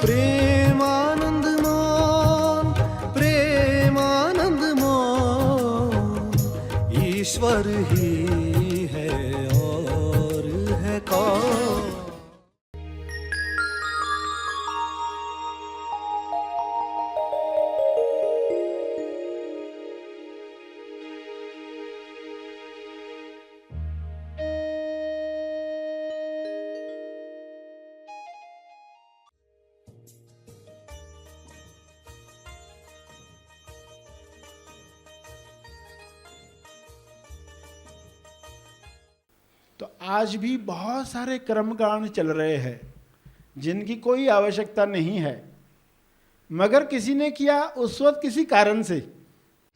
प्रेमानंद मौन, प्रेमानंद मौन, ईश्वर ही है और है कौन। तो आज भी बहुत सारे कर्मकांड चल रहे हैं जिनकी कोई आवश्यकता नहीं है, मगर किसी ने किया उस वक्त किसी कारण से।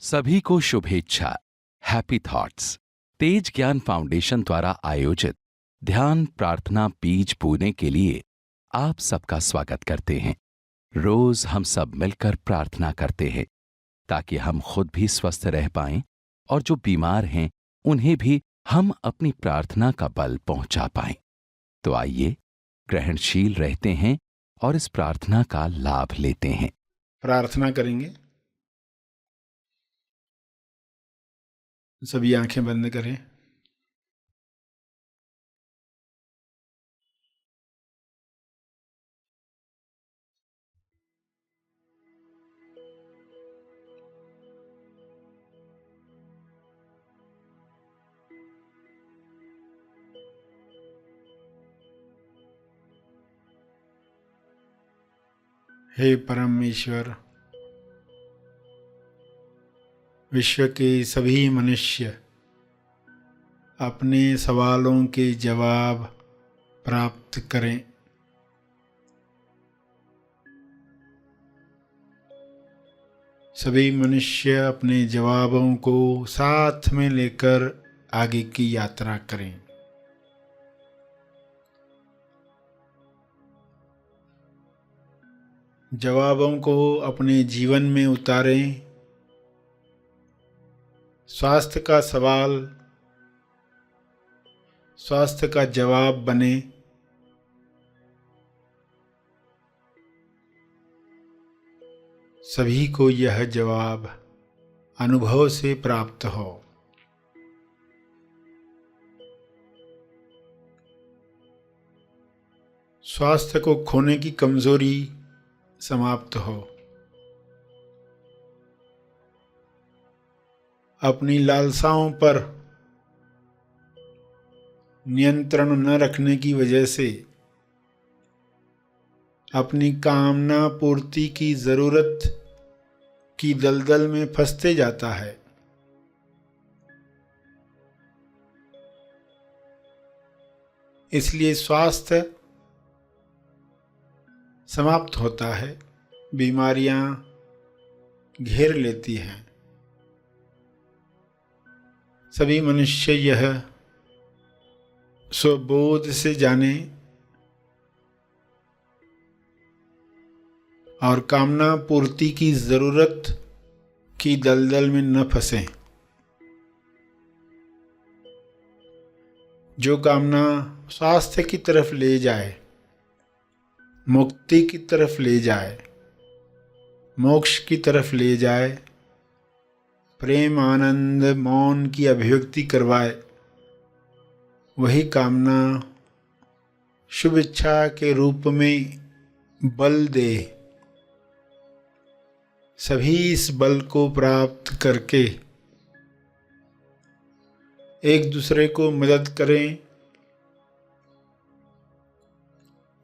सभी को शुभेच्छा। हैप्पी थॉट्स तेज ज्ञान फाउंडेशन द्वारा आयोजित ध्यान प्रार्थना बीज बोने के लिए आप सबका स्वागत करते हैं। रोज हम सब मिलकर प्रार्थना करते हैं ताकि हम खुद भी स्वस्थ रह पाएं और जो बीमार हैं उन्हें भी हम अपनी प्रार्थना का बल पहुंचा पाएं। तो आइए ग्रहणशील रहते हैं और इस प्रार्थना का लाभ लेते हैं। प्रार्थना करेंगे। सभी आंखें बंद करें। हे परमेश्वर, विश्व के सभी मनुष्य अपने सवालों के जवाब प्राप्त करें। सभी मनुष्य अपने जवाबों को साथ में लेकर आगे की यात्रा करें। जवाबों को अपने जीवन में उतारें। स्वास्थ्य का सवाल स्वास्थ्य का जवाब बने। सभी को यह जवाब अनुभव से प्राप्त हो। स्वास्थ्य को खोने की कमजोरी समाप्त हो। अपनी लालसाओं पर नियंत्रण न रखने की वजह से अपनी कामना पूर्ति की जरूरत की दलदल में फंसते जाता है। इसलिए स्वास्थ्य समाप्त होता है, बीमारियां घेर लेती हैं। सभी मनुष्य यह स्वबोध से जाने और कामना पूर्ति की जरूरत की दलदल में न फंसें। जो कामना स्वास्थ्य की तरफ ले जाए, मुक्ति की तरफ ले जाए, मोक्ष की तरफ ले जाए, प्रेम आनंद मौन की अभिव्यक्ति करवाए, वही कामना शुभ इच्छा के रूप में बल दे। सभी इस बल को प्राप्त करके एक दूसरे को मदद करें,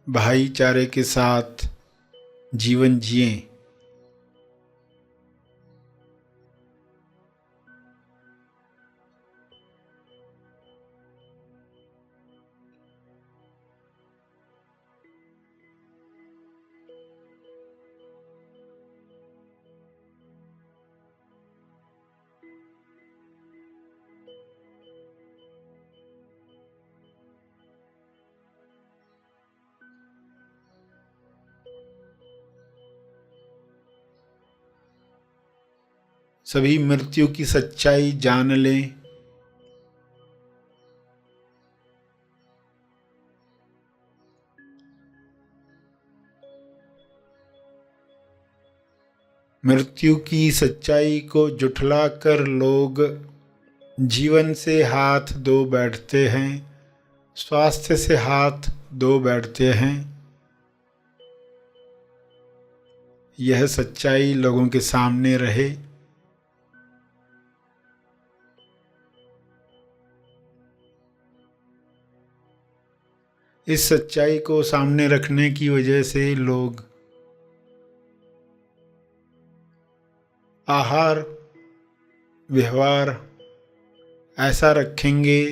भाईचारे के साथ जीवन जिएं। सभी मृत्यु की सच्चाई जान लें। मृत्यु की सच्चाई को जुठला कर लोग जीवन से हाथ धो बैठते हैं, स्वास्थ्य से हाथ धो बैठते हैं। यह सच्चाई लोगों के सामने रहे। इस सच्चाई को सामने रखने की वजह से लोग आहार व्यवहार ऐसा रखेंगे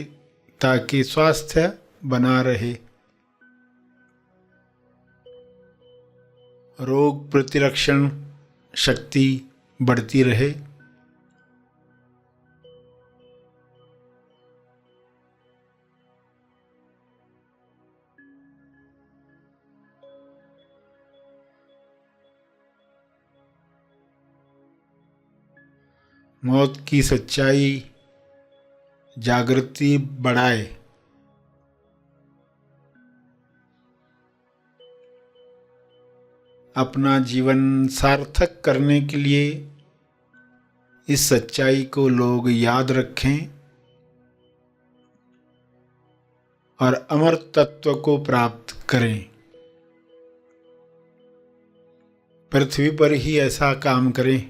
ताकि स्वास्थ्य बना रहे, रोग प्रतिरक्षण शक्ति बढ़ती रहे। मौत की सच्चाई जागृति बढ़ाए। अपना जीवन सार्थक करने के लिए इस सच्चाई को लोग याद रखें और अमर तत्व को प्राप्त करें। पृथ्वी पर ही ऐसा काम करें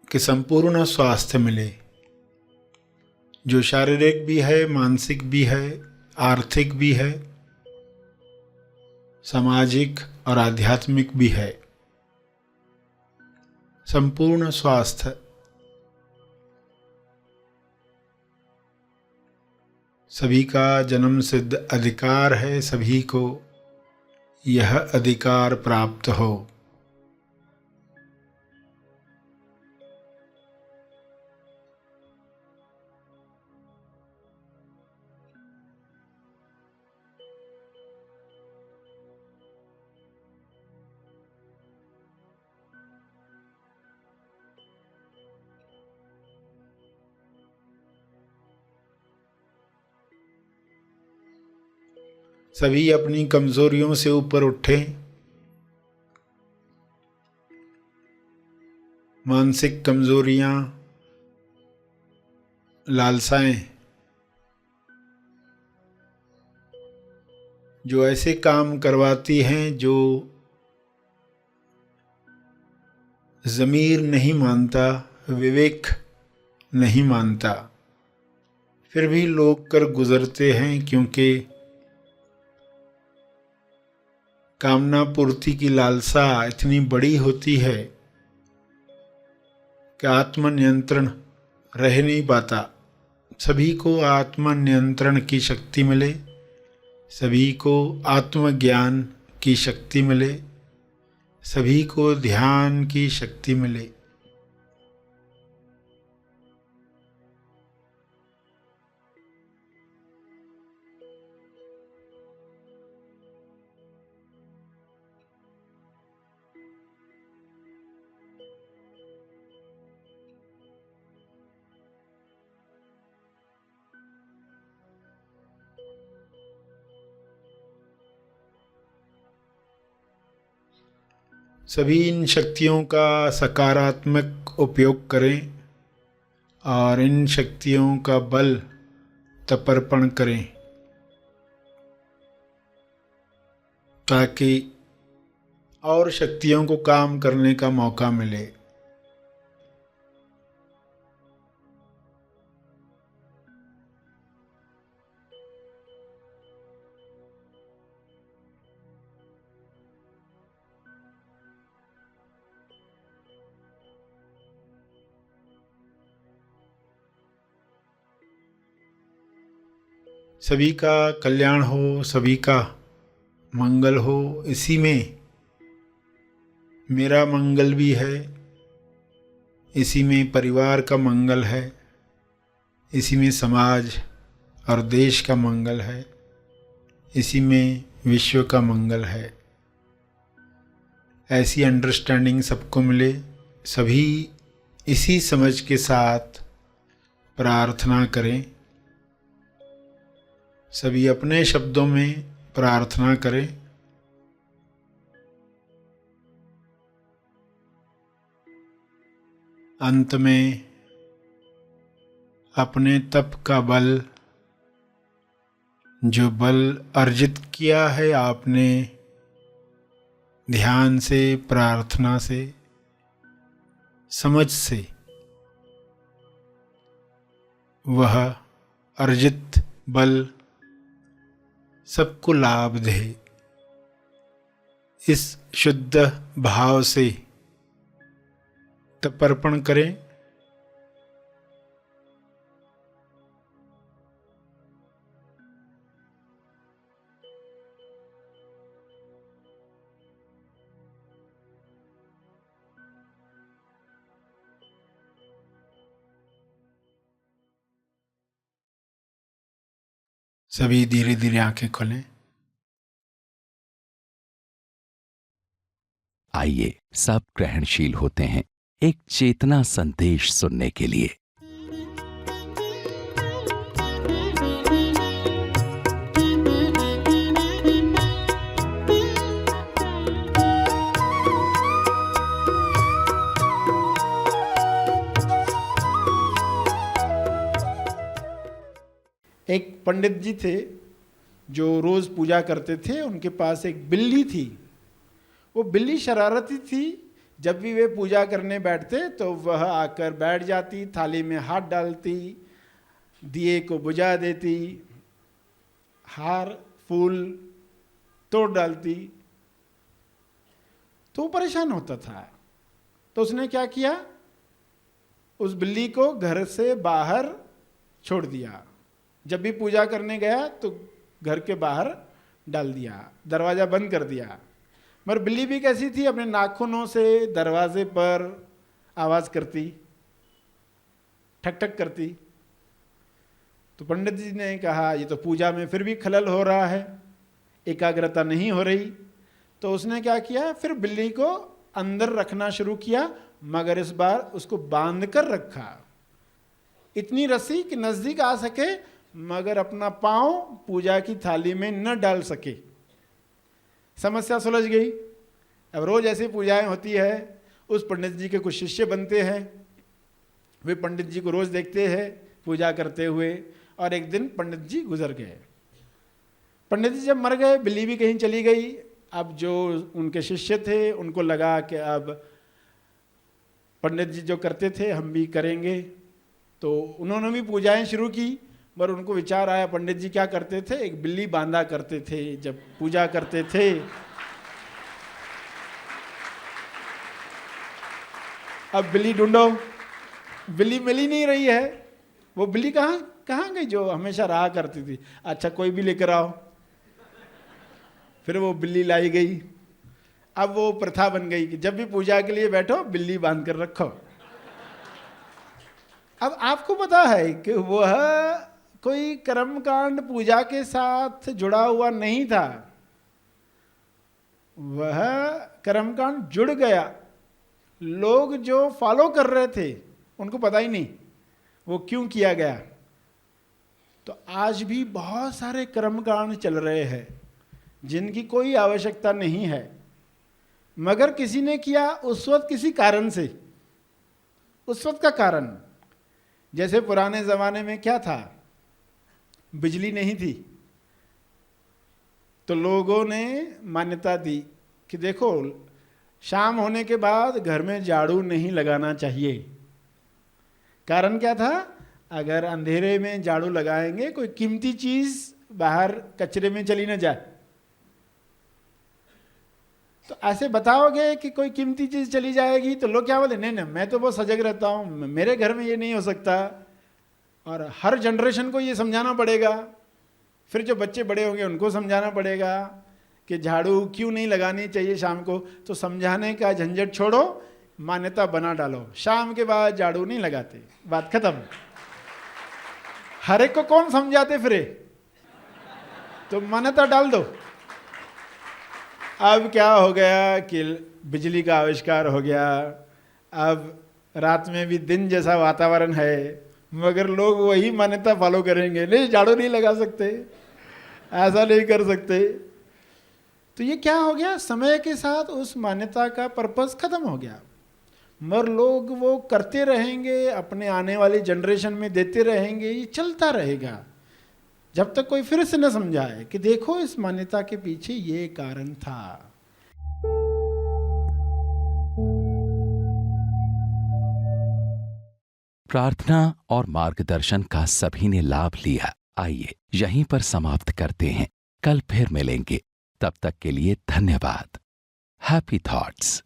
कि संपूर्ण स्वास्थ्य मिले, जो शारीरिक भी है, मानसिक भी है, आर्थिक भी है, सामाजिक और आध्यात्मिक भी है। संपूर्ण स्वास्थ्य सभी का जन्म सिद्ध अधिकार है, सभी को यह अधिकार प्राप्त हो। सभी अपनी कमजोरियों से ऊपर उठे, मानसिक कमजोरियां, लालसाएं, जो ऐसे काम करवाती हैं जो ज़मीर नहीं मानता, विवेक नहीं मानता, फिर भी लोग कर गुजरते हैं, क्योंकि कामना पूर्ति की लालसा इतनी बड़ी होती है कि आत्मनियंत्रण रह नहीं पाता। सभी को आत्मनियंत्रण की शक्ति मिले, सभी को आत्मज्ञान की शक्ति मिले, सभी को ध्यान की शक्ति मिले। सभी इन शक्तियों का सकारात्मक उपयोग करें और इन शक्तियों का बल तपर्पण करें, ताकि और शक्तियों को काम करने का मौका मिले। सभी का कल्याण हो, सभी का मंगल हो, इसी में मेरा मंगल भी है, इसी में परिवार का मंगल है, इसी में समाज और देश का मंगल है, इसी में विश्व का मंगल है। ऐसी अंडरस्टैंडिंग सबको मिले। सभी इसी समझ के साथ प्रार्थना करें। सभी अपने शब्दों में प्रार्थना करें। अंत में अपने तप का बल, जो बल अर्जित किया है आपने ध्यान से, प्रार्थना से, समझ से, वह अर्जित बल सबको लाभ दे। इस शुद्ध भाव से तपर्पण करें। सभी धीरे धीरे आंखें खोलें। आइए सब ग्रहणशील होते हैं एक चेतना संदेश सुनने के लिए। एक पंडित जी थे जो रोज पूजा करते थे। उनके पास एक बिल्ली थी। वो बिल्ली शरारती थी। जब भी वे पूजा करने बैठते तो वह आकर बैठ जाती, थाली में हाथ डालती, दिए को बुझा देती, हार फूल तोड़ डालती। तो वो परेशान होता था। तो उसने क्या किया, उस बिल्ली को घर से बाहर छोड़ दिया। जब भी पूजा करने गया तो घर के बाहर डाल दिया, दरवाजा बंद कर दिया। मगर बिल्ली भी कैसी थी, अपने नाखूनों से दरवाजे पर आवाज करती, ठक ठक करती। तो पंडित जी ने कहा ये तो पूजा में फिर भी खलल हो रहा है, एकाग्रता नहीं हो रही। तो उसने क्या किया, फिर बिल्ली को अंदर रखना शुरू किया, मगर इस बार उसको बांध कर रखा। इतनी रस्सी कि नजदीक आ सके मगर अपना पांव पूजा की थाली में न डाल सके। समस्या सुलझ गई। अब रोज ऐसी पूजाएं होती है। उस पंडित जी के कुछ शिष्य बनते हैं। वे पंडित जी को रोज देखते हैं पूजा करते हुए। और एक दिन पंडित जी गुजर गए। पंडित जी जब मर गए, बिल्ली भी कहीं चली गई। अब जो उनके शिष्य थे उनको लगा कि अब पंडित जी जो करते थे हम भी करेंगे। तो उन्होंने भी पूजाएं शुरू की। पर उनको विचार आया, पंडित जी क्या करते थे, एक बिल्ली बांधा करते थे जब पूजा करते थे। अब बिल्ली ढूंढो, बिल्ली मिल ही नहीं रही है। वो बिल्ली कहाँ गई जो हमेशा रहा करती थी। अच्छा कोई भी लेकर आओ। फिर वो बिल्ली लाई गई। अब वो प्रथा बन गई कि जब भी पूजा के लिए बैठो बिल्ली बांध कर रखो। अब आपको पता है कि वह कोई कर्मकांड पूजा के साथ जुड़ा हुआ नहीं था। वह कर्मकांड जुड़ गया। लोग जो फॉलो कर रहे थे उनको पता ही नहीं वो क्यों किया गया। तो आज भी बहुत सारे कर्मकांड चल रहे हैं जिनकी कोई आवश्यकता नहीं है, मगर किसी ने किया उस वक्त किसी कारण से। उस वक्त का कारण, जैसे पुराने जमाने में क्या था, बिजली नहीं थी तो लोगों ने मान्यता दी कि देखो शाम होने के बाद घर में झाड़ू नहीं लगाना चाहिए। कारण क्या था, अगर अंधेरे में झाड़ू लगाएंगे कोई कीमती चीज बाहर कचरे में चली न जाए। तो ऐसे बताओगे कि कोई कीमती चीज चली जाएगी तो लोग क्या बोले, नहीं नहीं मैं तो बहुत सजग रहता हूं, मेरे घर में ये नहीं हो सकता। और हर जनरेशन को ये समझाना पड़ेगा। फिर जो बच्चे बड़े होंगे उनको समझाना पड़ेगा कि झाड़ू क्यों नहीं लगानी चाहिए शाम को। तो समझाने का झंझट छोड़ो, मान्यता बना डालो, शाम के बाद झाड़ू नहीं लगाते, बात खत्म। हर एक को कौन समझाते फिरे, तो मान्यता डाल दो। अब क्या हो गया कि बिजली का आविष्कार हो गया। अब रात में भी दिन जैसा वातावरण है, मगर लोग वही मान्यता फॉलो करेंगे, नहीं झाड़ू नहीं लगा सकते, ऐसा नहीं कर सकते। तो ये क्या हो गया, समय के साथ उस मान्यता का पर्पस खत्म हो गया। मगर लोग वो करते रहेंगे, अपने आने वाली जनरेशन में देते रहेंगे, ये चलता रहेगा जब तक कोई फिर से न समझाए कि देखो इस मान्यता के पीछे ये कारण था। प्रार्थना और मार्गदर्शन का सभी ने लाभ लिया। आइए यहीं पर समाप्त करते हैं, कल फिर मिलेंगे। तब तक के लिए धन्यवाद। Happy thoughts.